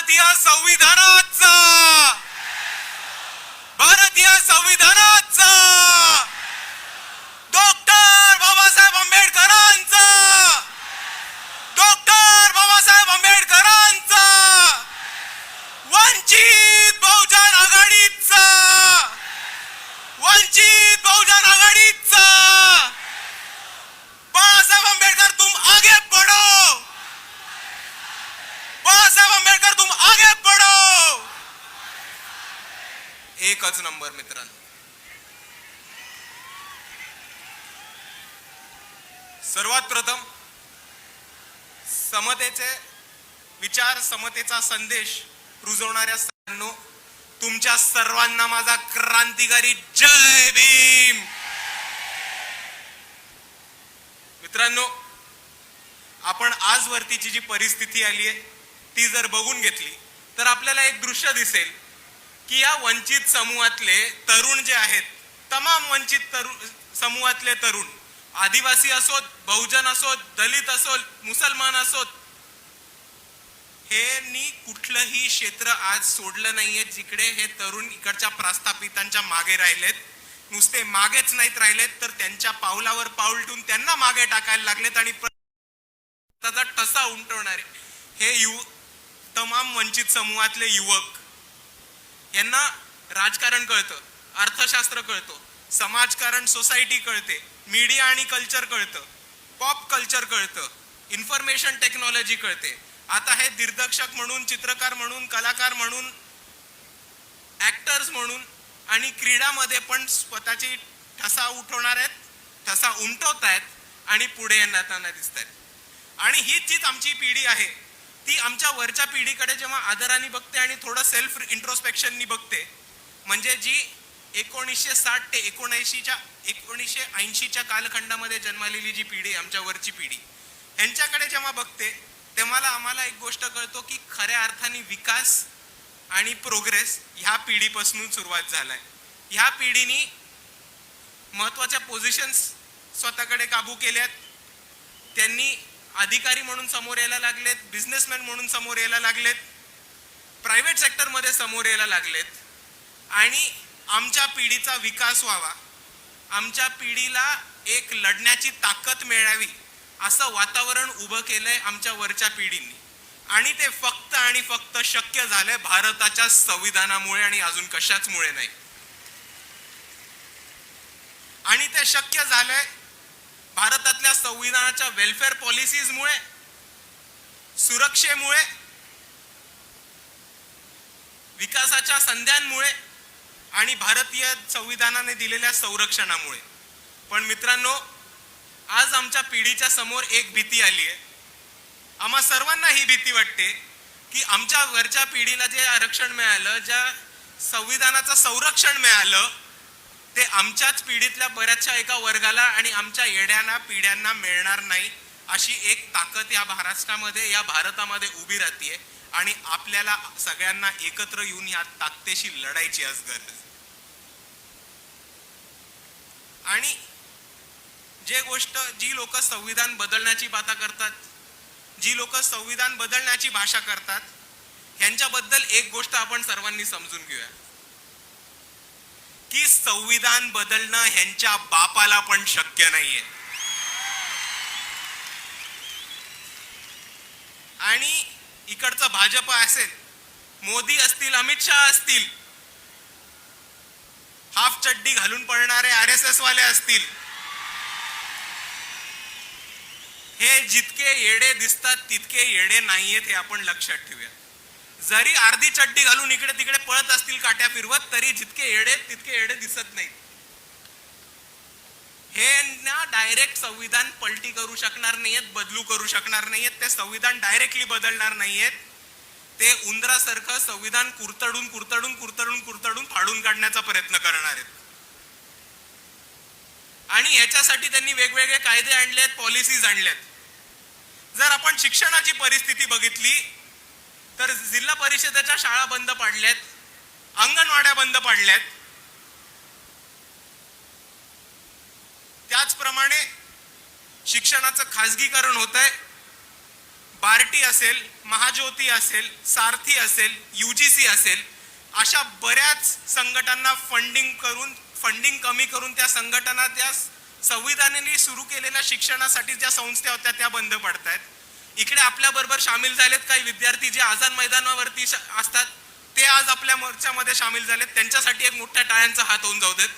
भारतीय संविधानाचा भारतीय संविधानाचा डॉक्टर बाबासाहेब आंबेडकरांचा डॉक्टर बाबासाहेब आंबेडकरांचा वंचित बहुजन आघाडीचा वंचित बहुजन आघाडीचा बाबासाहेब आंबेडकर तुम आगे बढ़ो बाबासाहेब आंबेडकर तुम आगे बढ़ो एकच नंबर मित्रांनो सर्वात प्रथम समतेचे विचार समतेचा संदेश रुजवणाऱ्या सर्वांनो तुमच्या सर्वांना माझा क्रांतिकारी जय भीम मित्रांनो आपण आजवरतीची जी परिस्थिती आली आहे ती जर बघून घेतली तर आपल्याला एक दृश्य दिसेल की या वंचित समूहातले तरुण जे आहेत तमाम वंचित समूहातले तरुण आदिवासी असोत बहुजन असोत दलित असोत मुसलमान असोत हे कुठलंही क्षेत्र आज सोडलं नाहीये जिकडे हे तरुण इकडच्या प्रस्थापितांच्या मागे राहिलेत नुसते मागेच नाहीत राहिलेत तर त्यांच्या पावलावर पाऊल ठेवून त्यांना मागे टाकायला लागलेत आणि त्याचा ठसा उमटवणारे हे तमाम वंचित समूहातले युवक यांना राजकारण कळतं अर्थशास्त्र कळतं समाजकारण सोसायटी कळते मीडिया आणि कल्चर कळतं पॉप कल्चर कळतं इन्फॉर्मेशन टेक्नॉलॉजी कळते आता हे दिग्दर्शक म्हणून चित्रकार म्हणून कलाकार म्हणून ऍक्टर्स म्हणून आणि क्रीडामध्ये पण स्वतःची ठसा उठवणार आहेत ठसा उमटवत आहेत आणि पुढे येताना दिसत आहेत आणि हीच जीच आमची पिढी आहे ती आमच्या वरच्या पिढीकडे जेव्हा आदराने बघते आणि थोडं सेल्फ इंट्रोस्पेक्शननी बघते म्हणजे जी 1960 ते 1980च्या कालखंडामध्ये जन्मलेली जी पिढी आमच्या वरची पिढी यांच्याकडे जेव्हा बघते तेव्हा आम्हाला एक गोष्ट कळतो की खऱ्या अर्थाने विकास आणि प्रोग्रेस ह्या पिढीपासून सुरुवात झालाय ह्या पिढीने महत्वाच्या पोझिशन्स स्वतःकडे काबू केल्यात त्यांनी अधिकारी म्हणून समोर यायला लागलेत बिझनेसमॅन म्हणून समोर यायला लागलेत प्रायव्हेट सेक्टरमध्ये समोर यायला लागलेत आणि आमच्या पिढीचा विकास व्हावा आमच्या पिढीला एक लढण्याची ताकद मिळावी असं वातावरण उभं केलंय आमच्या वरच्या पिढींनी आणि ते फक्त आणि फक्त शक्य झालंय भारताच्या संविधानामुळे आणि अजून कशाचमुळे नाही आणि ते शक्य झालंय भारतातल्या संविधानाच्या वेलफेअर पॉलिसीजमुळे सुरक्षेमुळे विकासाच्या संध्यांमुळे आणि भारतीय संविधानाने दिलेल्या संरक्षणामुळे पण मित्रांनो आज आमच्या पिढीच्या समोर एक भीती आली आहे आम्हा सर्वांना ही भीती वाटते की आमच्या वरच्या पिढीला जे आरक्षण मिळालं ज्या संविधानाचं संरक्षण मिळालं ते आमच्याच पिढीतल्या बऱ्याचशा एका वर्गाला आणि आमच्या येड्यांना पिढ्यांना मिळणार नाही अशी एक ताकद या महाराष्ट्रामध्ये या भारतामध्ये उभी राहतीये आणि आपल्याला सगळ्यांना एकत्र येऊन या ताकदीशी लढायची आज गरज आणि जी लोक संविधान बदलण्याची बाता करतात जी लोक संविधान बदलण्याची भाषा करतात यांच्याबद्दल एक गोष्ट आपण सर्वांनी समजून घेऊया की संविधान बदलणं ह्यांच्या बापाला पण शक्य नाहीये आणि इकडचं भाजप असेल मोदी असतील अमित शहा असतील हाफ चड्डी घालून पळणारे RSS वाले असतील हे जितके येडे दिसतात तितके येडे नाहीयेत हे आपण लक्षात ठेवूया जरी अर्धी चड्डी घालून इकडे तिकडे पळत असतील काट्या फिरवत तरी जितके येडे तितके येडे दिसत नाहीत हे ना डायरेक्ट संविधान पलटी करू शकणार नाहीयेत बदलू करू शकणार नाहीयेत ते संविधान डायरेक्टली बदलणार नाहीयेत ते उंदरासारखं संविधान कुरतडून कुरतडून कुरतडून कुरतडून फाडून काढण्याचा प्रयत्न करणार आहेत आणि याच्यासाठी त्यांनी वेगवेगळे कायदे आणलेत पॉलिसीज आणल्यात जर आपण शिक्षणाची परिस्थिती बघितली तर जिल्हा परिषदेच्या शाळा बंद पाडल्यात अंगणवाड्या बंद पाडल्यात त्याचप्रमाणे शिक्षणाचं खासगीकरण होत आहे बार्टी असेल, महाज्योती असेल, सारथी असेल, UGC असेल, अशा बऱ्याच संघटनांना फंडिंग कमी करून त्या संघटना त्या संविधानाने सुरू केलेल्या शिक्षणासाठी ज्या संस्था होत्या त्या बंद पडतायत. इकडे आपल्या बरोबर सामील झालेत काही विद्यार्थी जे आझाद मैदानावरती असतात, ते आज आपल्या मोर्चामध्ये सामील झालेत. त्यांच्यासाठी एक मोठ्या टाळ्यांचा हात होऊन जाऊ देत.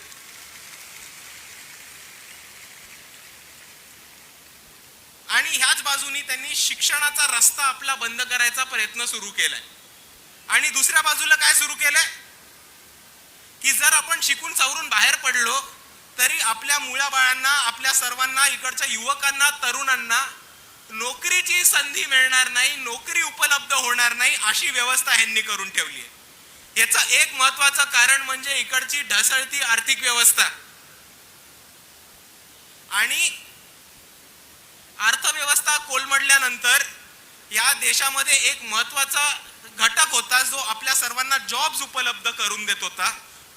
आणि ह्याच बाजूनी त्यांनी शिक्षणाचा रस्ता आपला बंद करायचा प्रयत्न सुरू केलाय. आणि दुसऱ्या बाजूला काय सुरू केलंय की जर आपण शिकून सवरून बाहेर पडलो तरी आपल्या मुलाबाळांना, आपल्या सर्वांना, इकडच्या युवकांना, तरुणांना नोकरीची संधी मिळणार नाही, नोकरी उपलब्ध होणार नाही, अशी व्यवस्था ह्यांनी करून ठेवली आहे. याचं एक महत्वाचं कारण म्हणजे इकडची ढासळती आर्थिक व्यवस्था. आणि अर्थव्यवस्था कोलमडल्यानंतर या देशामध्ये एक महत्वाचा घटक होता जो आपल्या सर्वांना जॉब्स उपलब्ध करून देत होता,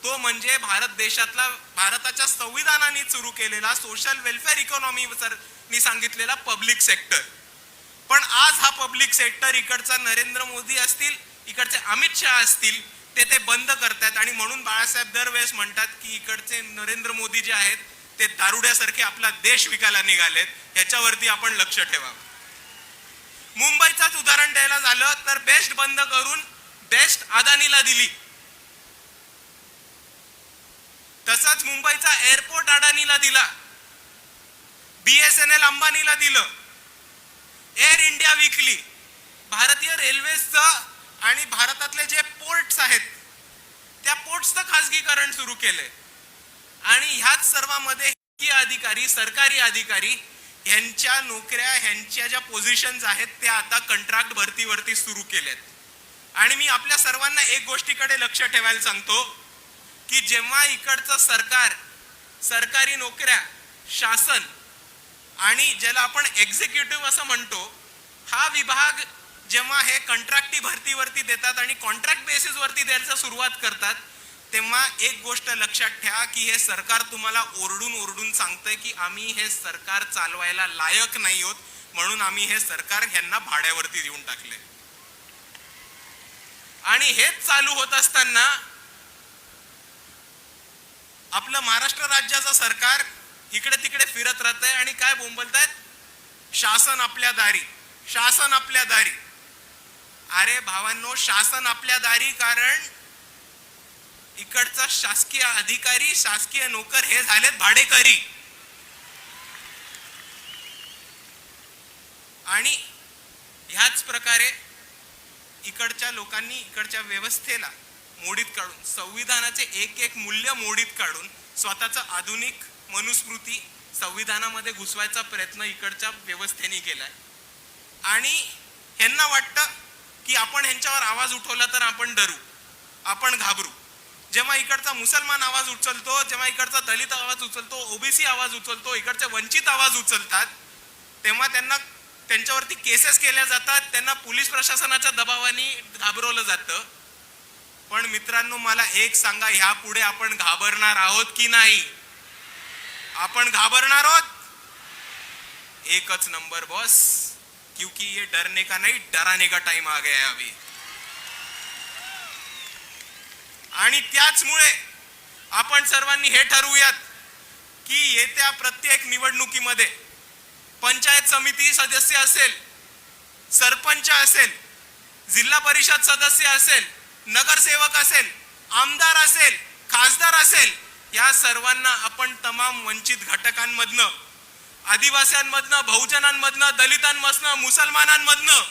तो म्हणजे भारताच्या संविधानाने सुरू केलेला सोशल वेलफेअर इकॉनॉमी सांगितलेला पब्लिक सेक्टर. पण आज हा पब्लिक सेक्टर इकडचा नरेंद्र मोदी असतील, इकडचे अमित शहा असतील, ते बंद करतात. आणि म्हणून बाळासाहेब दरवेळेस म्हणतात की इकडचे नरेंद्र मोदी जे आहेत ते दारुड्यासारखे आपला देश विकायला निघालेत. ह्याच्यावरती आपण लक्ष ठेवावं. मुंबईचाच उदाहरण द्यायला झालं तर बेस्ट बंद करून बेस्ट अदानीला दिली. तसंच मुंबईचा एअरपोर्ट अडानीला दिला, BSNL अंबानीला दिलं, एअर इंडिया विकली, भारतीय रेल्वेचं आणि भारतातले जे पोर्ट्स आहेत त्या पोर्ट्सचं खासगीकरण सुरू केलंय. आणि ह्याच सर्वांमध्ये अधिकारी, सरकारी अधिकारी ह्यांच्या नोकऱ्या, ह्यांच्या ज्या पोझिशन्स आहेत त्या आता कंत्राट भरतीवरती सुरू केल्यात. आणि मी आपल्या सर्वांना एक गोष्टीकडे लक्ष ठेवायला सांगतो की जेव्हा इकडचं सरकार, सरकारी नोकऱ्या, शासन आणि ज्याला आपण एक्झिक्युटिव्ह असं म्हणतो, हा विभाग जेव्हा हे कंत्राटी भरतीवरती देतात आणि कॉन्ट्रॅक्ट बेसिसवरती द्यायला सुरुवात करतात, तेव्हा एक गोष्ट लक्षात ठेवा की हे सरकार तुम्हाला ओरडून सांगतंय की आम्ही हे सरकार चालवायला लायक नाही आहोत, म्हणून आम्ही हे सरकार ह्यांना भाड्यावरती देऊन टाकले. आणि हेच चालू होत असताना आपलं महाराष्ट्र राज्याचं सरकार इकडे तिकडे फिरत राहतंय आणि काय बोंबलतायत, शासन आपल्या दारी, शासन आपल्या दारी. अरे भावांनो, शासन आपल्या दारी कारण इकडचा शासकीय अधिकारी, शासकीय नोकर हे झालेत भाडेकरी. आणि ह्याच प्रकारे इकडच्या लोकांनी इकडच्या व्यवस्थेला मोडीत काढून, संविधानाचे एक एक मूल्य मोडीत काढून स्वतःचा आधुनिक मनुस्मृती संविधानामध्ये घुसवायचा प्रयत्न इकडच्या व्यवस्थेने केलाय. आणि ह्यांना वाटतं की आपण ह्यांच्यावर आवाज उठवला तर आपण डरू, आपण घाबरू. जेव्हा इकडचा मुसलमान आवाज उचलतो, जेव्हा इकडचा दलित आवाज उचलतो, OBC आवाज उचलतो, इकडचे वंचित आवाज उचलतात, तेव्हा त्यांच्यावरती केसेस केल्या जातात, त्यांना पोलीस प्रशासनाच्या दबावाने घाबरवलं जातं. पण मित्रांनो, मला एक सांगा, ह्या पुढे आपण घाबरणार आहोत की नाही? आपण घाबरणार आहोत? एकच नंबर बॉस, क्योंकि ये डरने का नहीं डराने का टाइम आ गया है अभी. आणि त्याचमुळे आपण सर्वांनी हे ठरवूयात की येत्या प्रत्येक निवडणुकीमध्ये पंचायत समिती सदस्य असेल, सरपंच असेल, जिल्हा परिषद सदस्य असेल, नगरसेवक असेल, आमदार असेल, खासदार असेल, या सर्वांना आपण तमाम वंचित घटकांमधनं, आदिवासींमधनं, बहुजनांमधनं, दलितांमधनं, मुसलमानांमधनं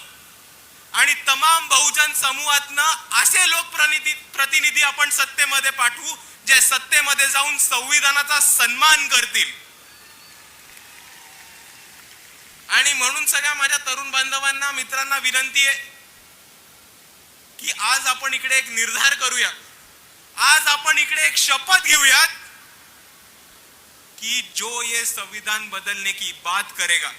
आणि तमाम बहुजन समूहातनं असे लोकप्रतिनिधी आपण सत्तेमध्ये पाठवू जे सत्तेमध्ये जाऊन संविधानाचा सन्मान करतील. आणि म्हणून सगळ्या माझ्या तरुण बांधवांना, मित्रांना विनंती आहे की आज आपण इकडे एक निर्धार करूया, आज आपण इकडे एक शपथ घेऊयात कि जो ये संविधान बदलने की बात करेगा,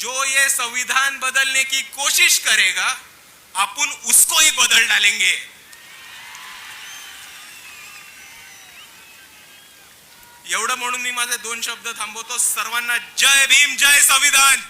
जो ये संविधान बदलने की कोशिश करेगा, अपन उसको ही बदल डालेंगे. एवढं म्हणून मी माझे 2 शब्द थांबवतो. सर्वांना जय भीम, जय संविधान.